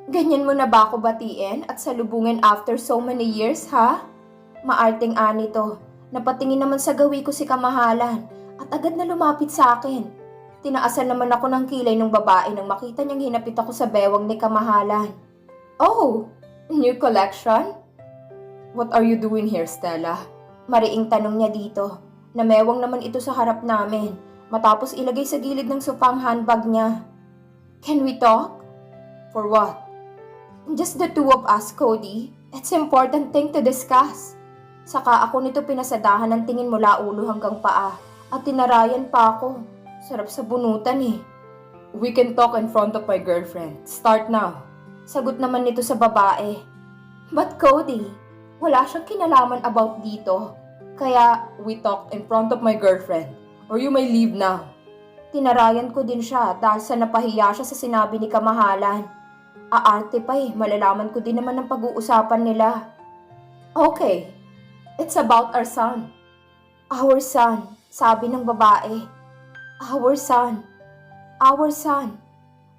Ganyan mo na ba ako batiin at salubungin after so many years, ha? Maarting ani to. Napatingin naman sa gawi ko si kamahalan at agad na lumapit sa akin. Tinaasan naman ako ng kilay ng babae nang makita niyang hinapit ako sa bewang ni kamahalan. Oh, new collection? What are you doing here, Stella? Mariing tanong niya dito. Namewang naman ito sa harap namin matapos ilagay sa gilid ng sofa ang handbag niya. Can we talk? For what? Just the two of us, Cody. It's important thing to discuss. Saka ako nito pinasadahan ng tingin mula ulo hanggang paa at tinarayan pa ako. Sarap sa bunutan eh. We can talk in front of my girlfriend. Start now. Sagot naman nito sa babae. But Cody, wala siyang kinalaman about dito. Kaya we talk in front of my girlfriend or you may leave now. Tinarayan ko din siya dahil sa napahiya siya sa sinabi ni kamahalan. Aarte pa eh, malalaman ko din naman ang pag-uusapan nila. Okay, it's about our son. Our son, sabi ng babae. Our son. Our son.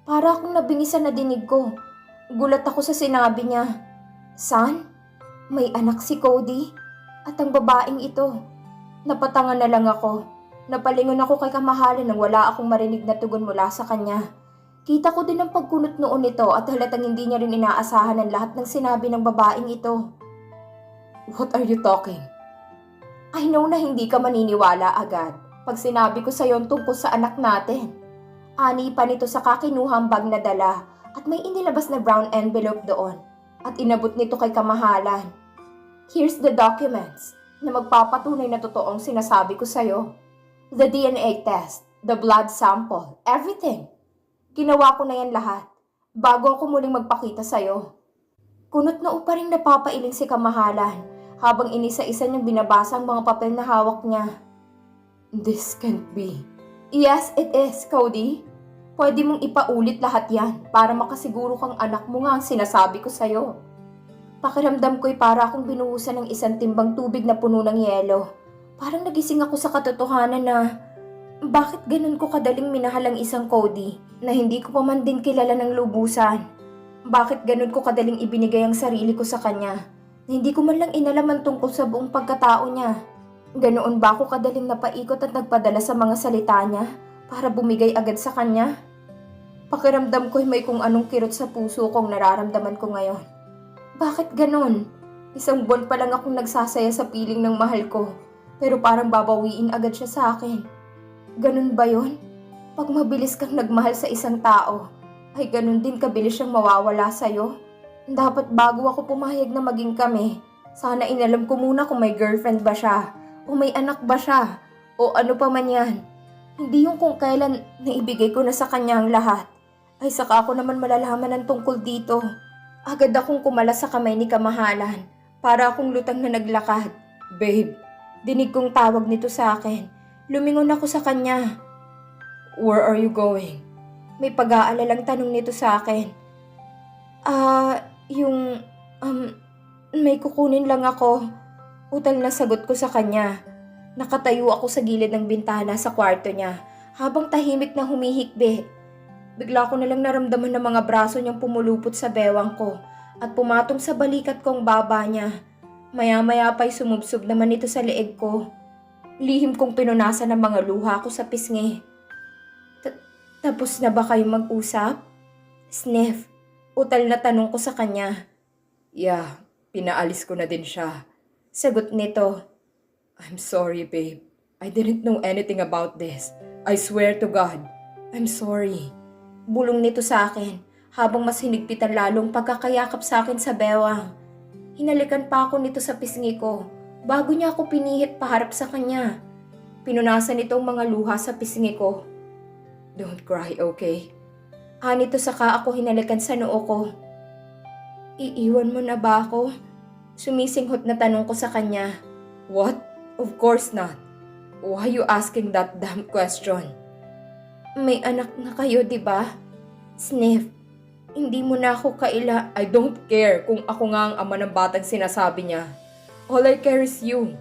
Para akong nabingisan na dinig ko. Gulat ako sa sinabi niya. Son? May anak si Cody? At ang babaeng ito. Napatangan na lang ako. Napalingon ako kay kamahalan nang wala akong marinig na tugon mula sa kanya. Kita ko din ang pagkunot noon nito at halatang hindi niya rin inaasahan ang lahat ng sinabi ng babaeng ito. What are you talking? I know na hindi ka maniniwala agad pag sinabi ko sa iyo tungkol sa anak natin. Ani pa nito sa kakinuhang bag na dala at may inilabas na brown envelope doon at inabot nito kay kamahalan. Here's the documents na magpapatunay na totoong sinasabi ko sa iyo. The DNA test, the blood sample, everything. Ginawa ko na yan lahat bago ako muling magpakita sa'yo. Kunot na pa rin napapailing si kamahalan habang inisa-isa niyang binabasa ang mga papel na hawak niya. This can't be. Yes, it is, Cody. Pwede mong ipaulit lahat yan para makasiguro kang anak mo nga ang sinasabi ko sa'yo. Pakiramdam ko'y para akong binuhusan ng isang timbang tubig na puno ng yelo. Parang nagising ako sa katotohanan na bakit ganun ko kadaling minahal ang isang Cody na hindi ko pa man din kilala ng lubusan? Bakit ganun ko kadaling ibinigay ang sarili ko sa kanya na hindi ko man lang inalaman tungkol sa buong pagkatao niya? Ganoon ba ako kadaling napaikot at nagpadala sa mga salita niya para bumigay agad sa kanya? Pakiramdam ko'y may kung anong kirot sa puso kong nararamdaman ko ngayon. Bakit ganun? Isang buwan pa lang akong nagsasaya sa piling ng mahal ko pero parang babawiin agad siya sa akin. Ganun ba yun? Pag mabilis kang nagmahal sa isang tao, ay ganun din kabilis siyang mawawala sa'yo. Dapat bago ako pumayag na maging kami, sana inalam ko muna kung may girlfriend ba siya, o may anak ba siya, o ano pa man yan. Hindi yung kung kailan naibigay ko na sa kanya ang lahat, ay saka ako naman malalaman ng tungkol dito. Agad akong kumala sa kamay ni kamahalan, para akong lutang na naglakad. Babe, dinig kong tawag nito sa akin. Lumingon ako sa kanya. Where are you going? May pag-aalalang tanong nito sa akin. May kukunin lang ako. Utal na sagot ko sa kanya. Nakatayo ako sa gilid ng bintana sa kwarto niya habang tahimik na humihikbi. Bigla ko nalang naramdaman ng mga braso niyang pumulupot sa bewang ko at pumatong sa balikat kong baba niya. Maya-maya pa'y sumubsob naman ito sa leeg ko. Lihim kong pinunasan ng mga luha ko sa pisngi. Tapos na ba kayo mag-usap? Sniff, utal na tanong ko sa kanya. Yeah, pinaalis ko na din siya. Sagot nito. I'm sorry, babe. I didn't know anything about this. I swear to God. I'm sorry. Bulong nito sa akin habang mas hinigpitan lalong pagkakayakap sa akin sa bewang. Hinalikan pa ako nito sa pisngi ko. Bago niya ako pinihit paharap sa kanya. Pinunasan nito ang mga luha sa pisngi ko. Don't cry, okay? Nito saka ako hinalikan sa noo ko. Iiwan mo na ba ako? Sumisinghot na tanong ko sa kanya. What? Of course not. Why you asking that damn question? May anak na kayo, di ba? Sniff, hindi mo na ako I don't care kung ako nga ang ama ng batang sinasabi niya. All I care is you.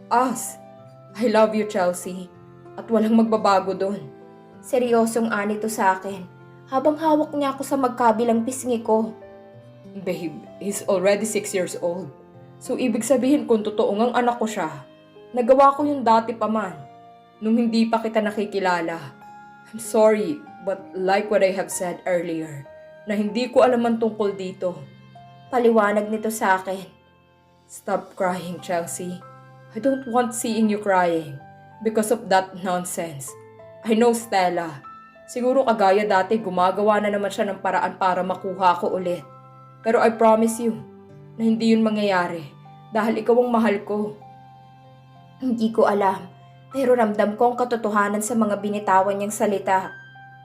Us. I love you, Chelsea. At walang magbabago doon. Seryosong anito sa akin habang hawak niya ako sa magkabilang pisngi ko. Babe, he's already 6 years old. So ibig sabihin kung totoo ngang anak ko siya, nagawa ko yung dati pa man, nung hindi pa kita nakikilala. I'm sorry, but like what I have said earlier, na hindi ko alam ang tungkol dito. Paliwanag nito sa akin. Stop crying, Chelsea. I don't want seeing you crying because of that nonsense. I know Stella. Siguro kagaya dati gumagawa na naman siya ng paraan para makuha ko ulit. Pero I promise you na hindi yun mangyayari dahil ikaw ang mahal ko. Hindi ko alam, pero ramdam ko ang katotohanan sa mga binitawan niyang salita.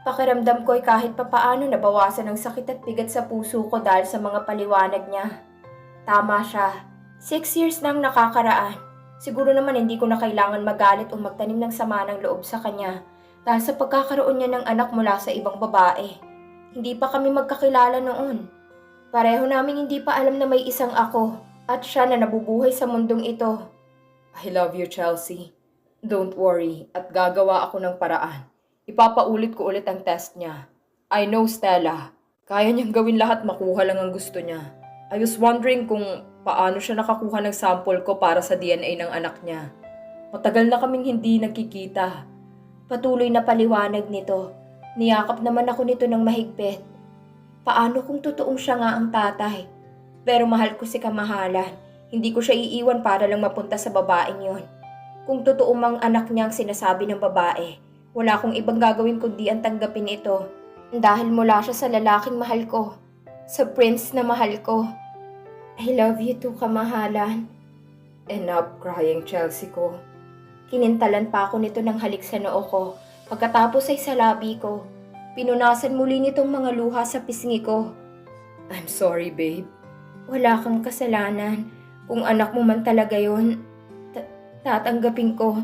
Pakiramdam ko ay kahit papaano nabawasan ang sakit at bigat sa puso ko dahil sa mga paliwanag niya. Tama siya. 6 years nang nakakaraan. Siguro naman hindi ko na kailangan magalit o magtanim ng sama ng loob sa kanya dahil sa pagkakaroon niya ng anak mula sa ibang babae. Hindi pa kami magkakilala noon. Pareho naming hindi pa alam na may isang ako at siya na nabubuhay sa mundong ito. I love you, Chelsea. Don't worry at gagawa ako ng paraan. Ipapaulit ko ulit ang test niya. I know Stella. Kaya niyang gawin lahat makuha lang ang gusto niya. I was wondering kung paano siya nakakuha ng sample ko para sa DNA ng anak niya. Matagal na kaming hindi nagkikita. Patuloy na paliwanag nito. Niyakap naman ako nito ng mahigpit. Paano kung totoong siya nga ang tatay? Pero mahal ko si Kamahalan. Hindi ko siya iiwan para lang mapunta sa babaeng yon. Kung totoo mang anak niya ang sinasabi ng babae, wala akong ibang gagawin kundi ang tanggapin ito. Dahil mula siya sa lalaking mahal ko. Sa prince na mahal ko. I love you too, Kamahalan. Enough crying, Chelsea ko. Kinintalan pa ako nito ng halik sa noo ko. Pagkatapos ay sa labi ko. Pinunasan muli nitong mga luha sa pisngi ko. I'm sorry, babe. Wala kang kasalanan. Kung anak mo man talaga yun, tatanggapin ko.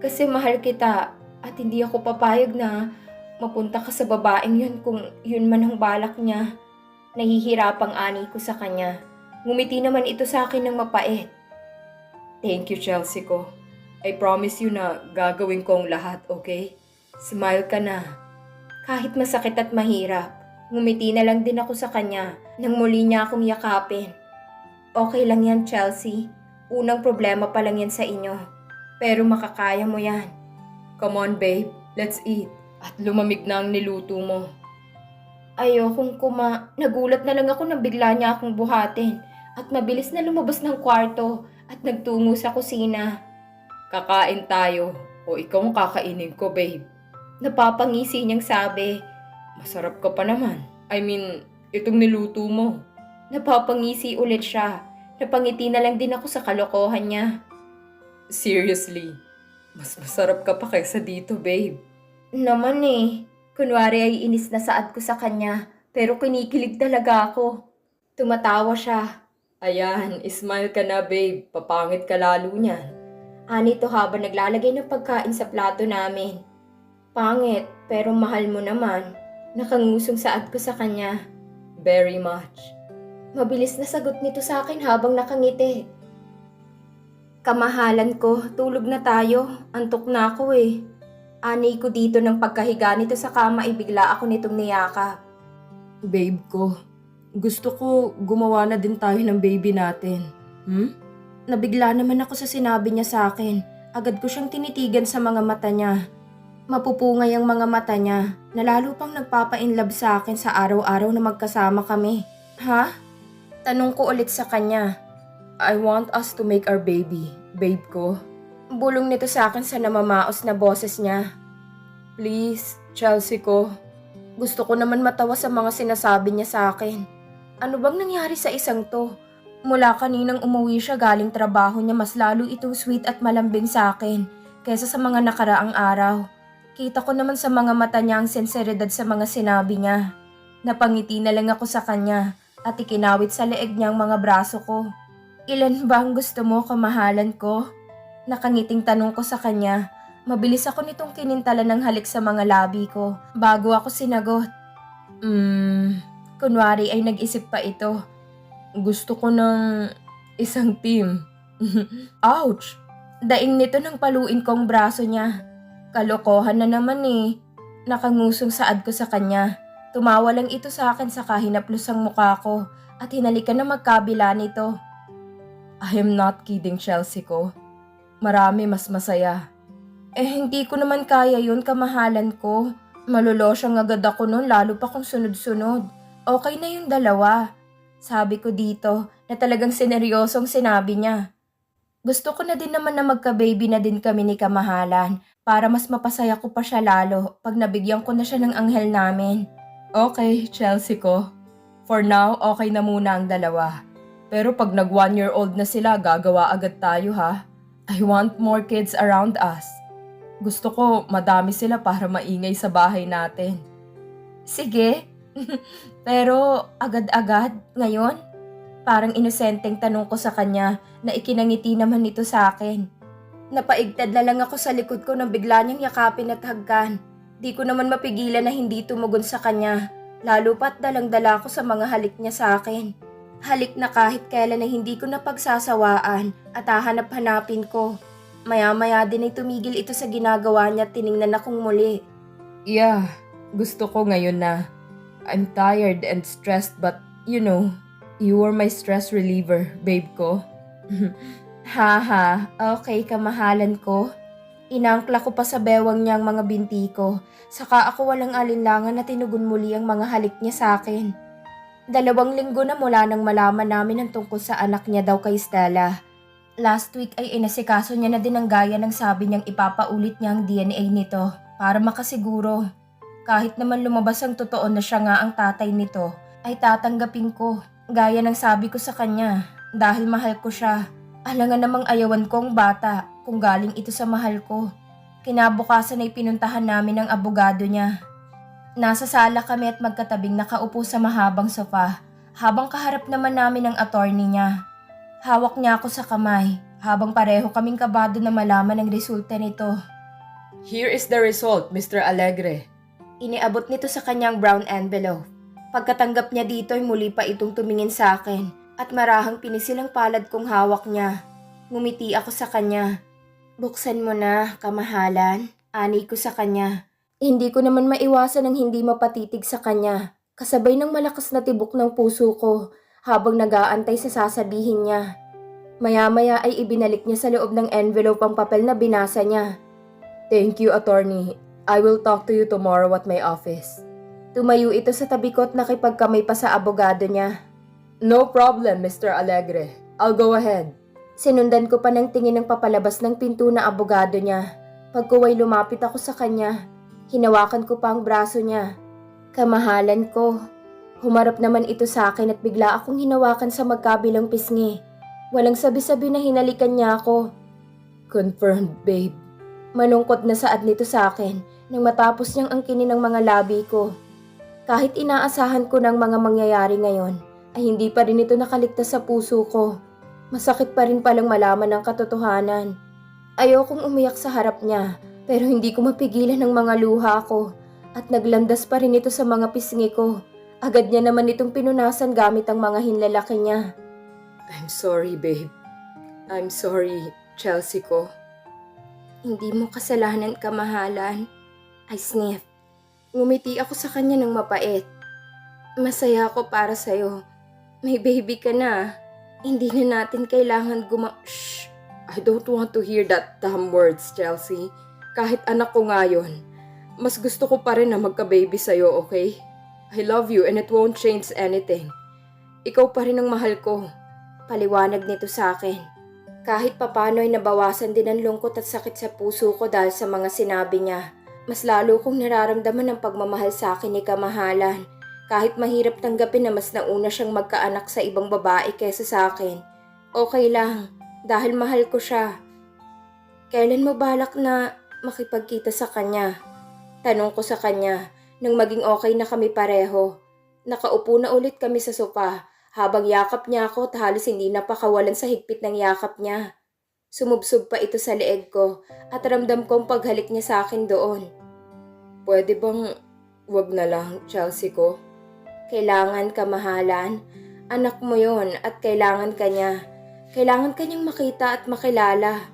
Kasi mahal kita at hindi ako papayag na mapunta ka sa babaeng yun kung yun man ang balak niya. Nahihirapang ani ko sa kanya. Ngumiti naman ito sa akin ng mapait. Thank you, Chelsea ko. I promise you na gagawin ko ang lahat, okay? Smile ka na. Kahit masakit at mahirap, ngumiti na lang din ako sa kanya nang muli niya akong yakapin. Okay lang yan, Chelsea. Unang problema pa lang yan sa inyo. Pero makakaya mo yan. Come on, babe. Let's eat. At lumamig na ang niluto mo. Ayokong Nagulat na lang ako nang bigla niya akong buhatin at mabilis na lumabas ng kwarto at nagtungo sa kusina. Kakain tayo o ikaw ang kakainin ko, babe. Napapangisi niyang sabi. Masarap ka pa naman. I mean, itong niluto mo. Napapangisi ulit siya. Napangiti na lang din ako sa kalokohan niya. Seriously, mas masarap ka pa kaysa dito, babe. Naman eh. Kunwari ay inis na saad ko sa kanya, pero kinikilig talaga ako. Tumatawa siya. Ayan, smile ka na, babe. Papangit ka lalo niyan. Anito habang naglalagay ng pagkain sa plato namin. Pangit, pero mahal mo naman. Nakangusong saad ko sa kanya. Very much. Mabilis na sagot nito sa akin habang nakangiti. Kamahalan ko, tulog na tayo. Antok na ako eh. Ani ko dito ng pagkahiga nito sa kama ay bigla ako nitong niyakap. Babe ko, gusto ko gumawa na din tayo ng baby natin. Nabigla naman ako sa sinabi niya sa akin. Agad ko siyang tinitigan sa mga mata niya. Mapupungay ang mga mata niya na lalo pang nagpapa-inlove sa akin sa araw-araw na magkasama kami. Ha? Tanong ko ulit sa kanya. I want us to make our baby, babe ko. Bulong nito sa akin sa namamaos na boses niya. Please, Chelsea ko. Gusto ko naman matawa sa mga sinasabi niya sa akin. Ano bang nangyari sa isang to? Mula kaninang umuwi siya galing trabaho niya, mas lalo itong sweet at malambing sa akin kaysa sa mga nakaraang araw. Kita ko naman sa mga mata niya ang sinseridad sa mga sinabi niya. Napangiti na lang ako sa kanya at ikinawit sa leeg niya ang mga braso ko. Ilan ba ang gusto mo, kamahalan ko? Nakangiting tanong ko sa kanya. Mabilis ako nitong kinintalan ng halik sa mga labi ko bago ako sinagot. Kunwari ay nag-isip pa ito. Gusto ko ng isang team. Ouch! Daing nito ng paluin kong braso niya. Kalokohan na naman eh. Nakangusong saad ko sa kanya. Tumawa lang ito sa akin sa hinaplos ang mukha ko at hinalikan na magkabila nito. I am not kidding, Chelsea ko. Marami mas masaya. Hindi ko naman kaya yun, kamahalan ko. Malulosyang agad ako nun, lalo pa kung sunod-sunod. Okay na yung dalawa. Sabi ko dito na talagang sineryosong sinabi niya. Gusto ko na din naman na magka-baby na din kami ni kamahalan para mas mapasaya ko pa siya lalo pag nabigyan ko na siya ng anghel namin. Okay, Chelsea ko. For now, okay na muna ang dalawa. Pero pag nag 1-year-old na sila, gagawa agad tayo ha. I want more kids around us. Gusto ko madami sila para maingay sa bahay natin. Sige. Pero agad-agad ngayon? Parang inosenteng tanong ko sa kanya na ikinangiti naman ito sa akin. Napaigtad na lang ako sa likod ko nang bigla niyang yakapin at hagkan. Di ko naman mapigilan na hindi tumugon sa kanya. Lalo pa't dalang-dala ko sa mga halik niya sa akin. Halik na kahit kailan na hindi ko napagsasawaan at hahanap-hanapin ko. Maya-maya din ay tumigil ito sa ginagawa niya at tiningnan akong muli. Yeah, gusto ko ngayon na. I'm tired and stressed but you know, you are my stress reliever, babe ko. Haha, okay kamahalan ko. Inangkla ko pa sa bewang niya ang mga binti ko. Saka ako walang alinlangan na tinugon muli ang mga halik niya sa akin. 2 linggo na mula nang malaman namin ang tungkol sa anak niya daw kay Stella. Last week ay inasikaso niya na din ang gaya ng sabi niyang ipapaulit niya ang DNA nito para makasiguro. Kahit naman lumabas ang totoo na siya nga ang tatay nito, ay tatanggapin ko. Gaya ng sabi ko sa kanya, dahil mahal ko siya. Alangan namang ayawan ko ang bata kung galing ito sa mahal ko. Kinabukasan ay pinuntahan namin ang abogado niya. Nasa sala kami at magkatabing nakaupo sa mahabang sofa, habang kaharap naman namin ang attorney niya. Hawak niya ako sa kamay, habang pareho kaming kabado na malaman ang resulta nito. Here is the result, Mr. Alegre. Iniabot nito sa kanyang brown envelope. Pagkatanggap niya dito ay muli pa itong tumingin sa akin at marahang pinisil ang palad kong hawak niya. Ngumiti ako sa kanya. Buksan mo na, kamahalan. Ani ko sa kanya. Hindi ko naman maiwasan ang hindi mapatitig sa kanya. Kasabay ng malakas na tibok ng puso ko habang nag-aantay sa sasabihin niya. Maya-maya ay ibinalik niya sa loob ng envelope ang papel na binasa niya. Thank you, attorney. I will talk to you tomorrow at my office. Tumayo ito sa tabi ko at nakipagkamay pa sa abogado niya. No problem, Mr. Alegre. I'll go ahead. Sinundan ko pa ng tingin ng papalabas ng pinto na abogado niya. Pagkuway lumapit ako sa kanya. Hinawakan ko pa ang braso niya. Kamahalan ko. Humarap naman ito sa akin at bigla akong hinawakan sa magkabilang pisngi. Walang sabi-sabi na hinalikan niya ako. Confirmed, babe. Malungkot na saad nito sa akin nang matapos niyang angkinin ng mga labi ko. Kahit inaasahan ko ng mga mangyayari ngayon, ay hindi pa rin ito nakaligtas sa puso ko. Masakit pa rin palang malaman ang katotohanan. Ayokong umiyak sa harap niya, pero hindi ko mapigilan ang mga luha ko at naglandas pa rin ito sa mga pisngi ko. Agad niya naman itong pinunasan gamit ang mga hinlalaki niya. I'm sorry, babe. I'm sorry, Chelsea ko. Hindi mo kasalanan, kamahalan. I sniff. Ngumiti ako sa kanya ng mapait. Masaya ako para sa'yo. May baby ka na. Hindi na natin kailangan Shh! I don't want to hear that damn words, Chelsea. Kahit anak ko nga yun, mas gusto ko pa rin na magka-baby sa'yo, okay? I love you and it won't change anything. Ikaw pa rin ang mahal ko. Paliwanag nito sa akin. Kahit papano ay nabawasan din ang lungkot at sakit sa puso ko dahil sa mga sinabi niya. Mas lalo kong nararamdaman ang pagmamahal sa akin ni kamahalan. Kahit mahirap tanggapin na mas nauna siyang magkaanak sa ibang babae kaysa sa akin. Okay lang, dahil mahal ko siya. Kailan mo balak na makipagkita sa kanya? Tanong ko sa kanya nang maging okay na kami pareho. Nakaupo na ulit kami sa sopa habang yakap niya ako at halos hindi napakawalan sa higpit ng yakap niya. Sumubsob pa ito sa leeg ko at ramdam kong paghalik niya sa akin doon. Pwede bang wag na lang, Chelsea ko? Kailangan, kamahalan. Anak mo yon at kailangan ka niya. Kailangan kanyang makita at makilala.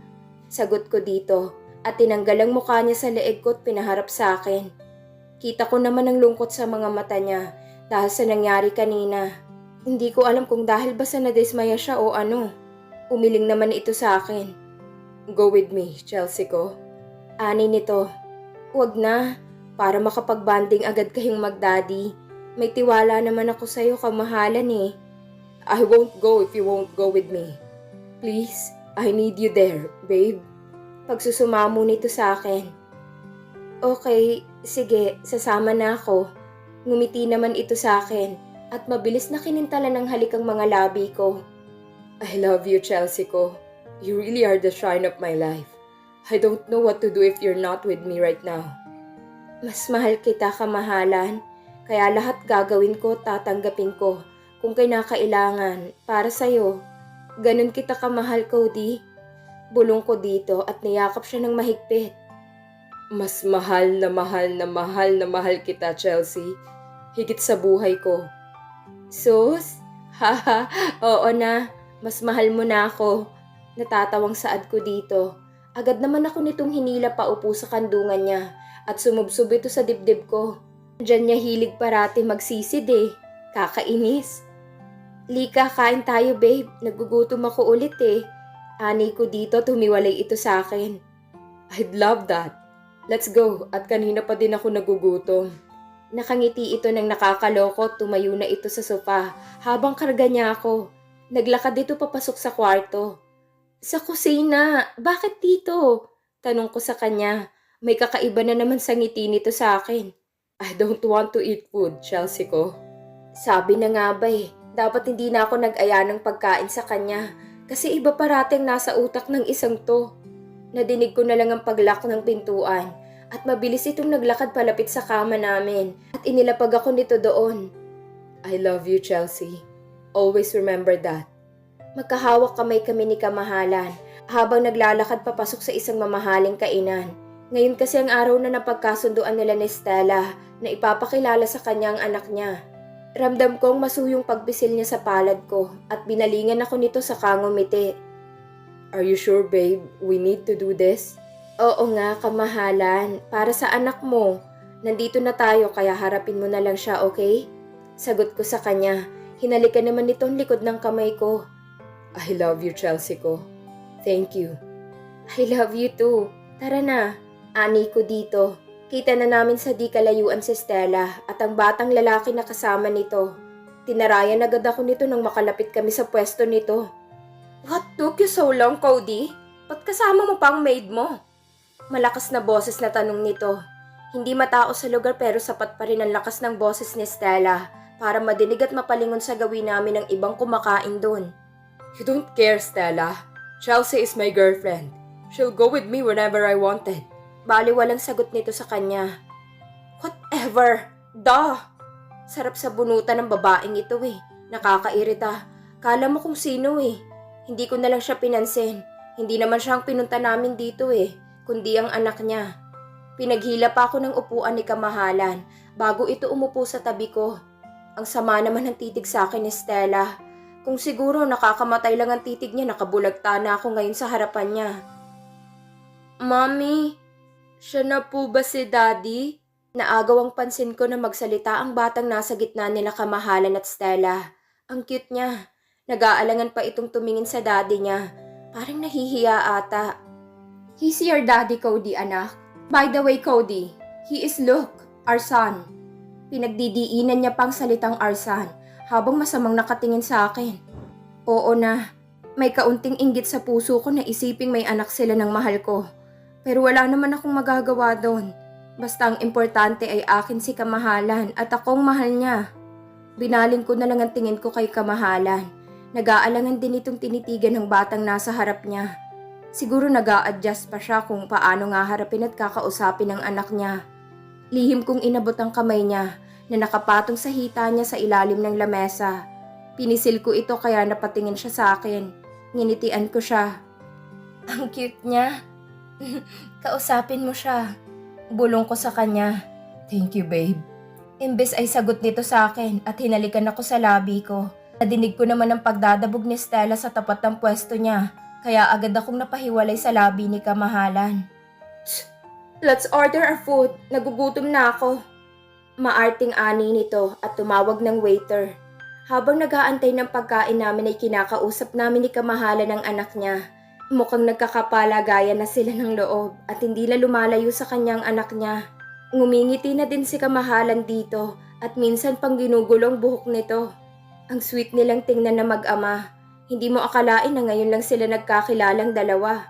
Sagot ko dito at tinanggal ang mukha niya sa leeg ko at pinaharap sa akin. Kita ko naman ang lungkot sa mga mata niya dahil sa nangyari kanina. Hindi ko alam kung dahil ba sa nadismaya siya o ano. Umiling naman ito sa akin. Go with me, Chelsea ko. Ani nito. Huwag na, para makapag-banding agad kayong mag-daddy. May tiwala naman ako sa'yo, kamahalan eh. I won't go if you won't go with me. Please, I need you there, babe. Pagsusumamo nito sa akin. Okay, sige, sasama na ako. Ngumiti naman ito sa akin at mabilis na kinintala ng halik ang mga labi ko. I love you, Chelsea ko. You really are the shine of my life. I don't know what to do if you're not with me right now. Mas mahal kita, kamahalan. Kaya lahat gagawin ko, tatanggapin ko kung kinakailangan para sa'yo. Ganun kita kamahal, Cody. Bulong ko dito at niyakap siya ng mahigpit. Mas mahal na mahal na mahal na mahal kita, Chelsea. Higit sa buhay ko. Sus? Haha, oo na. Mas mahal mo na ako. Natatawang saad ko dito. Agad naman ako nitong hinila pa upo sa kandungan niya at sumubsob ito sa dibdib ko. Diyan niya hilig parati magsisid eh. Kakainis. Lika, kain tayo babe. Nagugutom ako ulit eh. Ani ko dito, tumiwalay ito sa akin. I'd love that. Let's go. At kanina pa din ako nagugutom. Nakangiti ito ng nakakaloko, tumayo na ito sa sofa habang karga niya ako. Naglakad dito papasok sa kwarto. Sa kusina, bakit dito? Tanong ko sa kanya. May kakaiba na naman sa ngiti nito sa akin. I don't want to eat food, Chelsea ko. Sabi na nga ba eh, dapat hindi na ako nag-aya ng pagkain sa kanya kasi iba parating nasa utak ng isang to. Nadinig ko na lang ang paglock ng pintuan at mabilis itong naglakad palapit sa kama namin at inilapag ako nito doon. I love you, Chelsea. Always remember that. Magkahawak kamay kami ni kamahalan habang naglalakad papasok sa isang mamahaling kainan. Ngayon kasi ang araw na napagkasunduan nila ni Stella na ipapakilala sa kanya ang anak niya. Ramdam kong masuyong pagbisil niya sa palad ko at binalingan ako nito sa kangumiti. Are you sure, babe? We need to do this? Oo nga, kamahalan. Para sa anak mo. Nandito na tayo kaya harapin mo na lang siya, okay? Sagot ko sa kanya. Hinalikan naman nito ang likod ng kamay ko. I love you, Chelsea ko. Thank you. I love you too. Tara na. Ani ko dito. Kita na namin sa di kalayuan si Stella at ang batang lalaki na kasama nito. Tinarayan agad ako nito nang makalapit kami sa pwesto nito. What took you so long, Cody? Ba't kasama mo pa ang maid mo? Malakas na boses na tanong nito. Hindi matao sa lugar pero sapat pa rin ang lakas ng boses ni Stella para madinig at mapalingon sa gawin namin ng ibang kumakain doon. You don't care, Stella. Chelsea is my girlfriend. She'll go with me whenever I wanted. Bali walang sagot nito sa kanya. Whatever! Duh! Sarap sa bunutan ng babaeng ito eh. Nakakairita. Kala mo kung sino eh. Hindi ko na lang siya pinansin. Hindi naman siya ang pinunta namin dito eh, kundi ang anak niya. Pinaghila pa ako ng upuan ni kamahalan bago ito umupo sa tabi ko. Ang sama naman ng titig sa akin ni Stella. Kung siguro nakakamatay lang ang titig niya, nakabulagta na ako ngayon sa harapan niya. Mommy, siya na po ba si Daddy? Naagaw ang pansin ko na magsalita ang batang nasa gitna nila kamahalan at Stella. Ang cute niya. Nag-aalangan pa itong tumingin sa daddy niya. Parang nahihiya ata. He's your daddy, Cody, anak. By the way, Cody, he is Luke, our son. Pinagdidiinan niya pang salitang our son habang masamang nakatingin sa akin. Oo na, may kaunting inggit sa puso ko na isiping may anak sila ng mahal ko. Pero wala naman akong magagawa doon. Basta ang importante ay akin si kamahalan at akong mahal niya. Binaling ko na lang ang tingin ko kay kamahalan. Nag-aalangan din itong tinitigan ng batang nasa harap niya. Siguro nag-a-adjust pa siya kung paano nga harapin at kakausapin ang anak niya. Lihim kong inabot ang kamay niya na nakapatong sa hita niya sa ilalim ng lamesa. Pinisil ko ito kaya napatingin siya sa akin. Nginitian ko siya. Ang cute niya. Kausapin mo siya. Bulong ko sa kanya. Thank you, babe. Imbes ay sagot nito sa akin at hinalikan ako sa labi ko. Nadinig ko naman ang pagdadabog ni Stella sa tapat ng pwesto niya, kaya agad akong napahiwalay sa labi ni kamahalan. Let's order our food. Nagugutom na ako. Maarting ani nito at tumawag ng waiter. Habang nag-aantay ng pagkain namin ay kinakausap namin ni Kamahalan ng anak niya. Mukhang nagkakapalagayan na sila ng loob at hindi na lumalayo sa kanyang anak niya. Ngumingiti na din si Kamahalan dito at minsan pang ginugulong buhok nito. Ang sweet nilang tingnan na mag-ama. Hindi mo akalain na ngayon lang sila nagkakilalang dalawa.